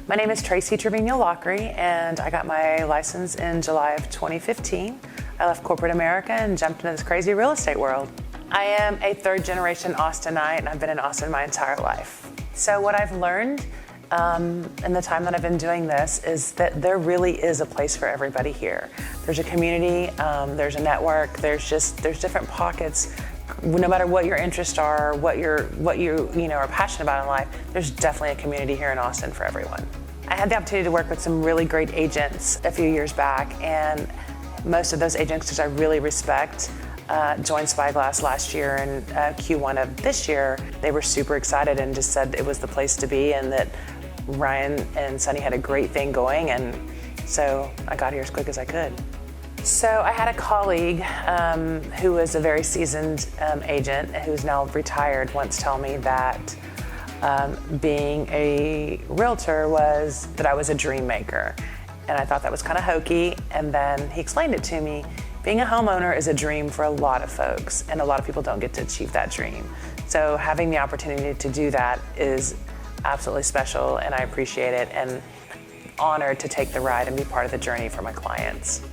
My name is Tracy Trevino Loughrey, and I got my license in July of 2015. I left corporate America and jumped into this crazy real estate world. I am a third-generation Austinite, and I've been in Austin my entire life. So what I've learned in the time that I've been doing this is that there really is a place for everybody here. There's a community, there's a network, there's different pockets. No matter what your interests are, what you are passionate about in life, there's definitely a community here in Austin for everyone. I had the opportunity to work with some really great agents a few years back, and most of those agents, which I really respect, joined Spyglass last year, and Q1 of this year, they were super excited and just said it was the place to be, and that Ryan and Sunny had a great thing going, and so I got here as quick as I could. So I had a colleague who was a very seasoned agent who's now retired once tell me that being a realtor that I was a dream maker. And I thought that was kind of hokey, and then he explained it to me. Being a homeowner is a dream for a lot of folks, and a lot of people don't get to achieve that dream. So having the opportunity to do that is absolutely special, and I appreciate it, and honored to take the ride and be part of the journey for my clients.